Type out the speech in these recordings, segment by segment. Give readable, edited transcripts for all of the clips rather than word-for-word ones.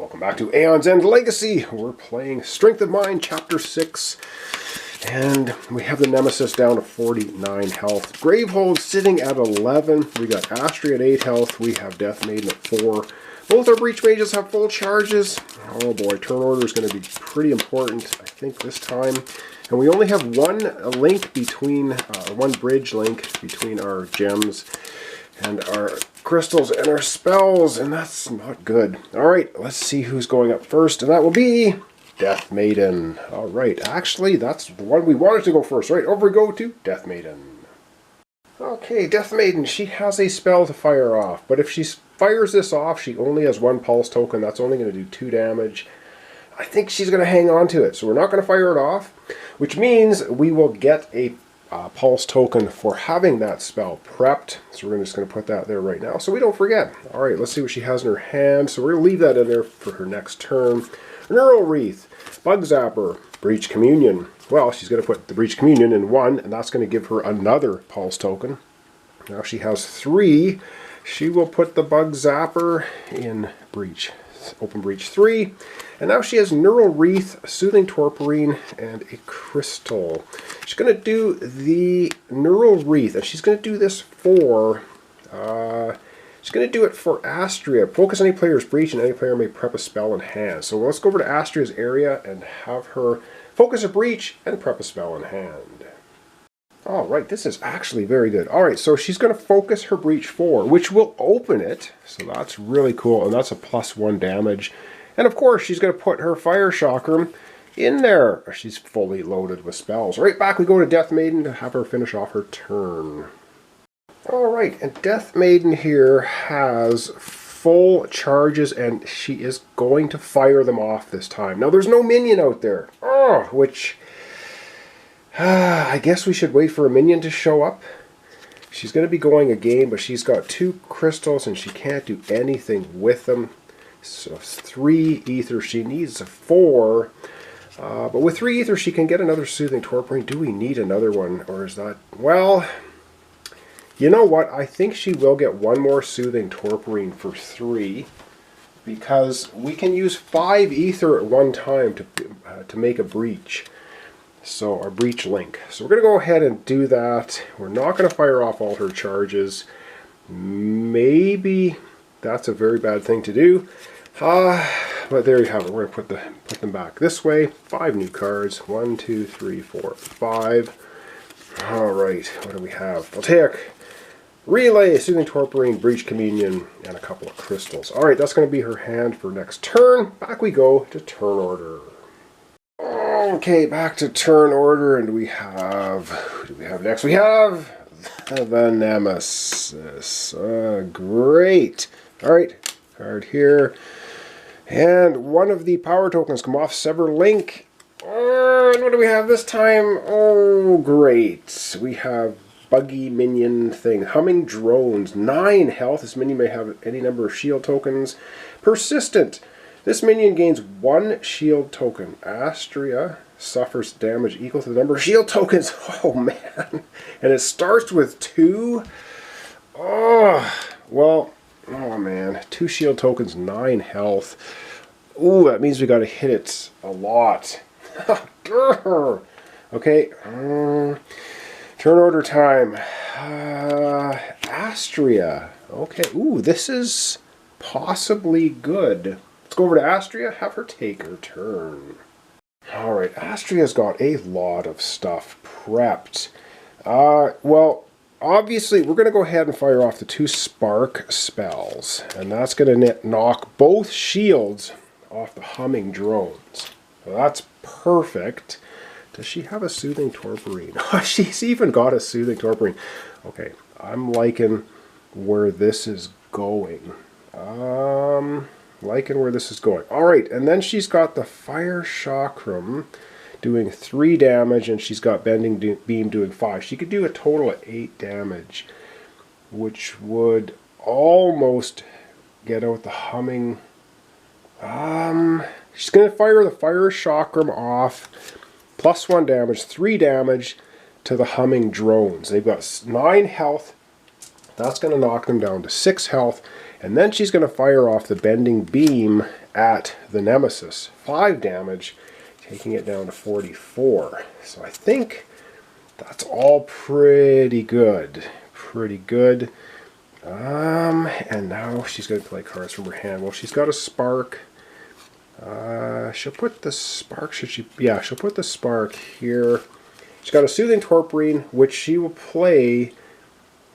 Welcome back to Aeon's End Legacy. We're playing Strength of Mind, Chapter 6. And we have the Nemesis down to 49 health. Gravehold sitting at 11. We got Astria at 8 health. We have Death Maiden at 4. Both our Breach Mages have full charges. Oh boy, turn order is going to be pretty important, I think, this time. And we only have one link between, one bridge link between our gems and our crystals and our spells, and that's not good. Alright, let's see who's going up first, and that will be Death Maiden. Alright, actually, that's the one we wanted to go first. Right, over we go to Death Maiden. Okay, Death Maiden, she has a spell to fire off, but if she fires this off, she only has one pulse token. That's only going to do 2 damage. I think she's going to hang on to it, so we're not going to fire it off, which means we will get a pulse token for having that spell prepped. So we're just going to put that there right now so we don't forget. Alright, let's see what she has in her hand. So we're going to leave that in there for her next turn. Neural Wreath, Bug Zapper, Breach Communion. Well, she's going to put the Breach Communion in 1, and that's going to give her another pulse token. Now she has 3. She will put the Bug Zapper in Breach. Open Breach 3. And now she has Neural Wreath, Soothing Torporine, and a Crystal. She's going to do the Neural Wreath, and she's going to do this for... she's going to do it for Astria. Focus any player's breach, and any player may prep a spell in hand. So let's go over to Astria's area and have her focus a breach and prep a spell in hand. Alright, this is actually very good. Alright, so she's going to focus her breach 4, which will open it. So that's really cool, and that's a +1 damage. And of course, she's going to put her Fire Chakram in there. She's fully loaded with spells. Right back we go to Death Maiden to have her finish off her turn. Alright, and Death Maiden here has full charges, and she is going to fire them off this time. Now, there's no minion out there. Which... I guess we should wait for a minion to show up. She's going to be going again, but she's got 2 crystals, and she can't do anything with them. So 3 ether, she needs 4. But with 3 ether, she can get another Soothing Torporine. Do we need another one? Or is that... Well, you know what? I think she will get one more Soothing Torporine for 3. Because we can use 5 ether at one time to make a breach. So, our breach link. So we're going to go ahead and do that. We're not going to fire off all her charges. Maybe that's a very bad thing to do. But there you have it. We're going to put them back this way. 5 new cards. 1, 2, 3, 4, 5. Alright, what do we have? I'll take Relay, Soothing Torporine, Breach Communion, and a couple of crystals. Alright, that's going to be her hand for next turn. Back we go to turn order. Okay, back to turn order, and we have... Who do we have next? We have the Nemesis. Great. Alright, card here. And one of the power tokens come off, Sever Link. And what do we have this time? Oh, great. We have Buggy Minion thing. Humming Drones. 9 health. This minion may have any number of shield tokens. Persistent. This minion gains 1 shield token. Astria suffers damage equal to the number of shield tokens. Oh, man. And it starts with 2? Oh, well... Oh man, 2 shield tokens, 9 health. Ooh, that means we got to hit it a lot. Okay, turn order time. Astria. Okay, ooh, this is possibly good. Let's go over to Astria, have her take her turn. Alright, Astria's got a lot of stuff prepped. Well... Obviously, we're going to go ahead and fire off the 2 spark spells. And that's going to knock both shields off the humming drones. So that's perfect. Does she have a Soothing Torporine? Oh, she's even got a Soothing Torporine. Okay, I'm liking where this is going. Alright, and then she's got the Fire Chakram doing 3 damage, and she's got Bending Beam doing 5. She could do a total of 8 damage, which would almost get out the humming. She's going to fire the Fire Chakram off, +1 damage, 3 damage to the humming drones. They've got 9 health. That's going to knock them down to 6 health, And then she's going to fire off the bending beam at the Nemesis. 5 damage, taking it down to 44. So I think that's all pretty good. Pretty good. And now she's going to play cards from her hand. Well, she's got a spark. She'll put the spark, should she? Yeah, she'll put the spark here. She's got a Soothing Torporine, which she will play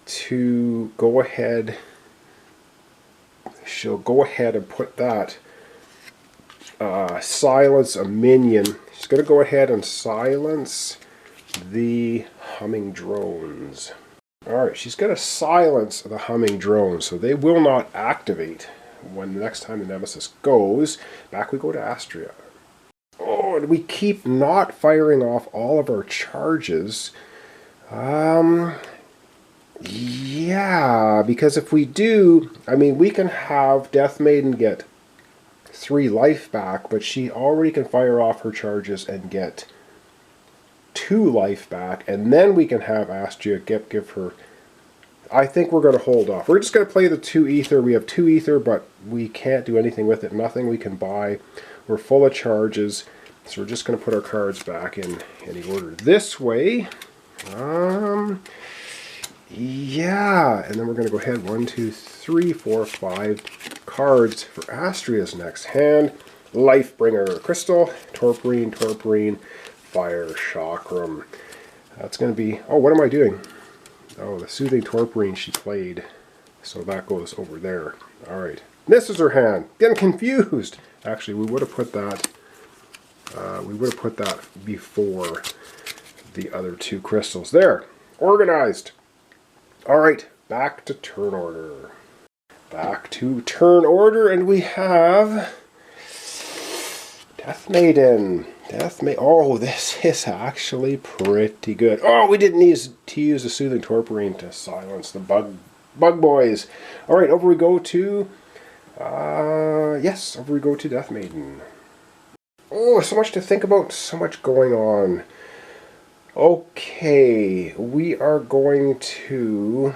to go ahead. She'll go ahead and put that, silence a minion. She's going to go ahead and silence the humming drones. Alright, she's going to silence the humming drones, so they will not activate when the next time the Nemesis goes. Back we go to Astria. Oh, and we keep not firing off all of our charges. Yeah, because if we do, I mean, we can have Death Maiden get 3 life back, but she already can fire off her charges and get 2 life back, and then we can have Astria give her. I think we're going to hold off. We're just going to play the 2 ether. We have 2 ether, but we can't do anything with it. Nothing we can buy. We're full of charges, so we're just going to put our cards back in any order this way. Yeah, and then we're going to go ahead 1, 2, 3, 4, 5 cards for Astria's next hand. Lifebringer, Crystal, Torporine, Fire, Chakram. That's going to be, oh, what am I doing? Oh, the Soothing Torporine she played, so that goes over there. Alright, this is her hand. Getting confused. Actually, we would have put that, before the other 2 crystals. There, organized. Alright, back to turn order. Back to turn order, and we have Death Maiden. Oh, this is actually pretty good. Oh, we didn't need to use the Soothing Torporine to silence the bug boys. Alright, over we go to, over we go to Death Maiden. Oh, so much to think about, so much going on. Okay, we are going to,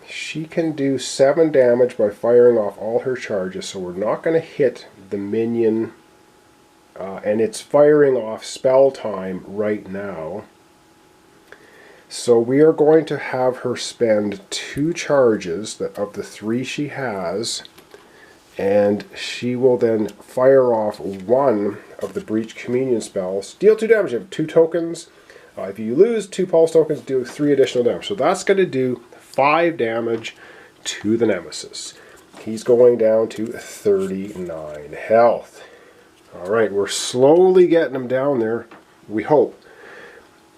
she can do 7 damage by firing off all her charges, so we're not going to hit the minion, and it's firing off spell time right now. So we are going to have her spend 2 charges of the 3 she has, and she will then fire off 1 of the Breach Communion spells. Deal 2 damage. You have 2 tokens. If you lose 2 pulse tokens, do 3 additional damage. So that's going to do 5 damage to the Nemesis. He's going down to 39 health. Alright, we're slowly getting him down there, we hope.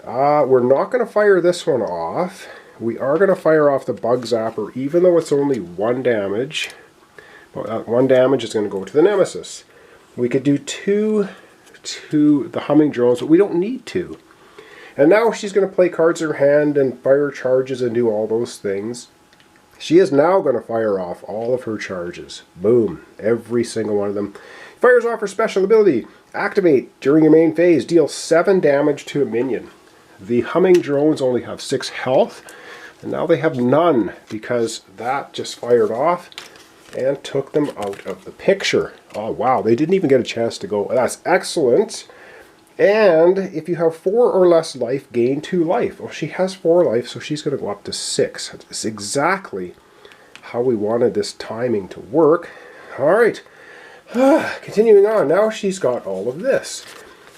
We're not going to fire this one off. We are going to fire off the Bug Zapper, even though it's only 1 damage. But that 1 damage is going to go to the Nemesis. We could do 2 to the Humming Drones, but we don't need to. And now she's going to play cards in her hand and fire charges and do all those things. She is now going to fire off all of her charges. Boom. Every single one of them. Fires off her special ability. Activate. During your main phase, deal 7 damage to a minion. The Humming Drones only have 6 health. And now they have none because that just fired off and took them out of the picture. Oh, wow. They didn't even get a chance to go. That's excellent. And if you have 4 or less life, gain 2 life. Well, she has 4 life, so she's going to go up to 6. That's exactly how we wanted this timing to work. Alright, continuing on. Now she's got all of this.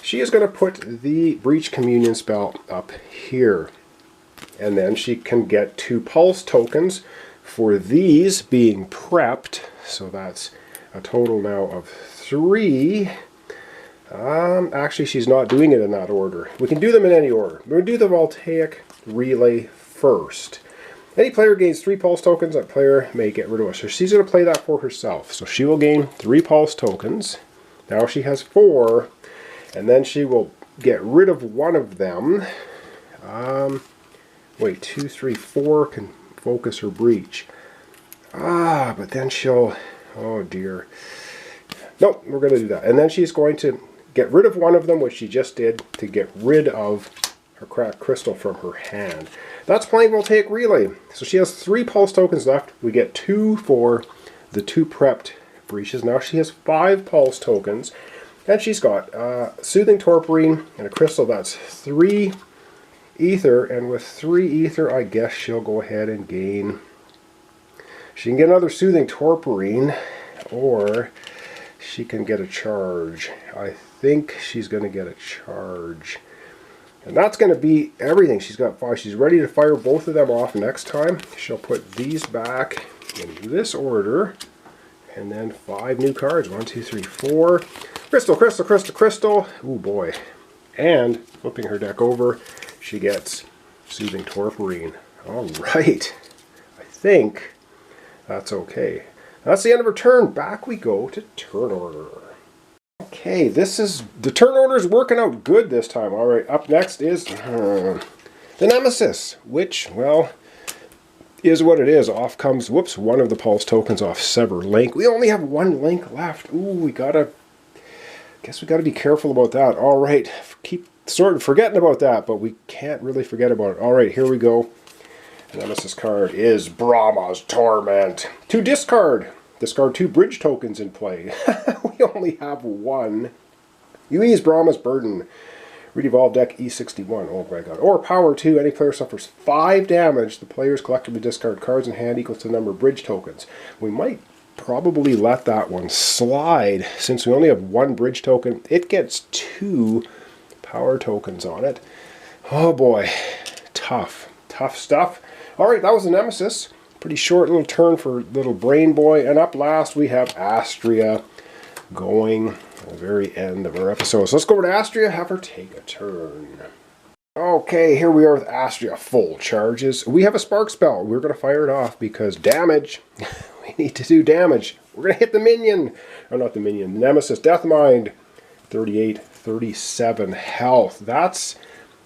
She is going to put the Breach Communion spell up here. And then she can get 2 pulse tokens for these being prepped. So that's a total now of 3. Actually, she's not doing it in that order. We can do them in any order. We're going to do the Voltaic Relay first. Any player gains 3 pulse tokens. That player may get rid of us. So she's going to play that for herself. So she will gain 3 pulse tokens. Now she has 4. And then she will get rid of 1 of them. Wait, 2, 3, 4 can focus her breach. But then she'll... Oh, dear. Nope, we're going to do that. And then she's going to get rid of 1 of them, which she just did, to get rid of her cracked crystal from her hand. That's playing Voltaic Relay. So she has 3 pulse tokens left. We get 2 for the 2 prepped breaches. Now she has 5 pulse tokens. And she's got Soothing Torporine and a crystal. That's 3 ether. And with 3 ether, I guess she'll go ahead and gain. She can get another Soothing Torporine, or she can get a charge. I think she's going to get a charge. And that's going to be everything. She's got 5. She's ready to fire both of them off next time. She'll put these back in this order. And then 5 new cards. 1, 2, 3, 4. Crystal, crystal, crystal, crystal. Oh boy. And flipping her deck over, she gets Soothing Torporine. All right. I think that's okay. That's the end of her turn. Back we go to turn order. Okay, the turn order is working out good this time. All right, up next is the Nemesis, which, well, is what it is. Off comes, whoops, one of the pulse tokens off Sever Link. We only have 1 link left. Ooh, guess we gotta be careful about that. All right, keep sort of forgetting about that, but we can't really forget about it. All right, here we go. The Nemesis card is Brahma's Torment. To discard. Discard 2 bridge tokens in play. We only have 1. You use Brahma's Burden. Redevolve deck E61. Oh my god. Or power 2. Any player suffers 5 damage. The players collectively discard cards in hand equal to the number of bridge tokens. We might probably let that one slide. Since we only have 1 bridge token, it gets 2 power tokens on it. Oh boy. Tough. Tough stuff. Alright, that was the Nemesis. Pretty short little turn for little Brain Boy. And up last we have Astria going at the very end of our episode. So let's go over to Astria, have her take a turn. Okay, here we are with Astria. Full charges. We have a Spark Spell. We're going to fire it off because damage. We need to do damage. We're going to hit the minion. Or not the minion. The Nemesis. Deathmind. 38, 37 health. That's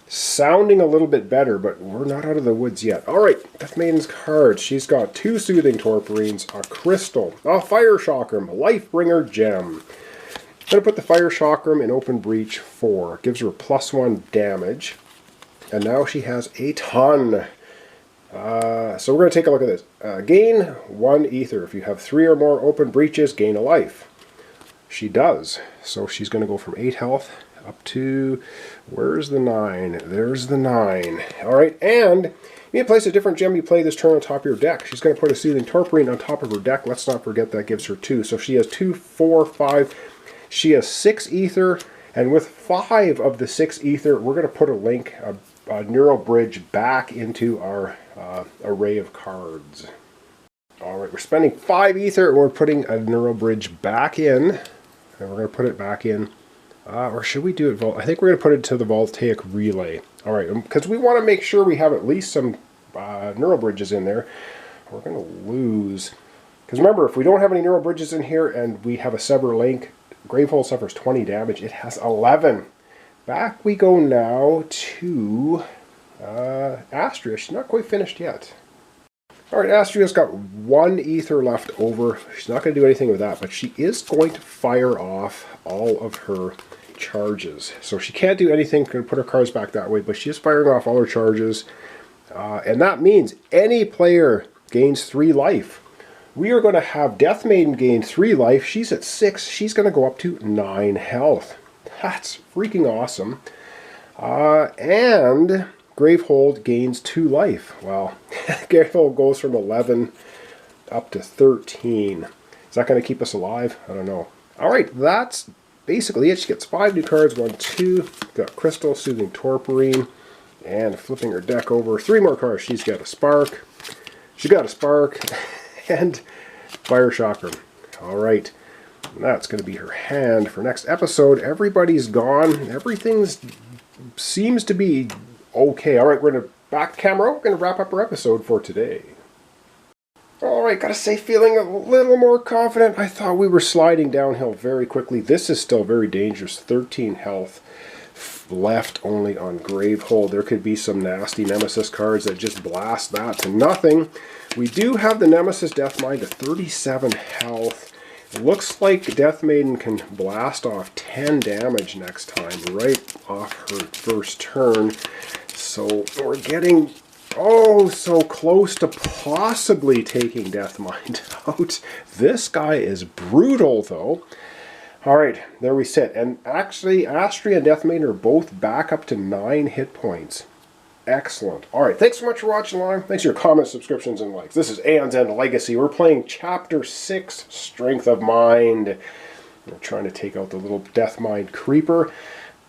sounding a little bit better, but we're not out of the woods yet. Alright, Death Maiden's card. She's got 2 Soothing Torporines, a Crystal, a Fire Chakram, a Lifebringer Gem. I'm going to put the Fire Chakram in Open Breach 4. Gives her +1 damage. And now she has a ton. So we're going to take a look at this. Gain 1 ether. If you have 3 or more open breaches, gain a life. She does. So she's going to go from 8 health up to, where's the 9? There's the 9. Alright, and you place a different gem you play this turn on top of your deck. She's going to put a Soothing Torporine on top of her deck. Let's not forget that gives her 2. So she has 2, 4, 5. She has 6 ether, and with 5 of the 6 ether, we're going to put a link, a Neural Bridge back into our array of cards. Alright, we're spending 5 ether, and we're putting a Neural Bridge back in, and we're going to put it back in. Or should we do it? I think we're going to put it to the Voltaic Relay. Alright, because we want to make sure we have at least some Neural Bridges in there. We're going to lose. Because remember, if we don't have any Neural Bridges in here and we have a Sever Link, Gravehold suffers 20 damage. It has 11. Back we go now to Astria. She's not quite finished yet. Alright, Astria's got 1 ether left over. She's not going to do anything with that, but she is going to fire off all of her charges. So she can't do anything, going to put her cards back that way, but she is firing off all her charges. And that means any player gains 3 life. We are going to have Death Maiden gain 3 life. She's at 6. She's going to go up to 9 health. That's freaking awesome. And Gravehold gains 2 life. Well, Gravehold goes from 11 up to 13. Is that going to keep us alive? I don't know. Alright, that's basically it. She gets 5 new cards. 1, 2. Got Crystal, Soothing Torporine, and flipping her deck over. 3 more cards. She's got a Spark. She got a Spark. And Fire Chakram. Alright. That's going to be her hand for next episode. Everybody's gone. Everything seems to be okay. Alright, we're going to back camera. We're going to wrap up our episode for today. Alright, gotta say, feeling a little more confident. I thought we were sliding downhill very quickly. This is still very dangerous. 13 health left only on Gravehold. There could be some nasty Nemesis cards that just blast that to nothing. We do have the Nemesis Deathmind at 37 health. It looks like Death Maiden can blast off 10 damage next time, right off her first turn. So we're getting Oh, so close to possibly taking Deathmind out. This guy is brutal, though. All right, there we sit. And actually, Astria and Deathmind are both back up to 9 hit points. Excellent. All right, thanks so much for watching along. Thanks for your comments, subscriptions, and likes. This is Aeon's End Legacy. We're playing Chapter 6, Strength of Mind. We're trying to take out the little Deathmind creeper.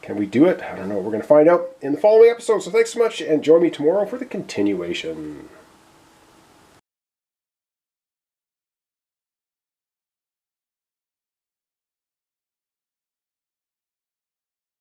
Can we do it? I don't know. We're going to find out in the following episode. So thanks so much, and join me tomorrow for the continuation.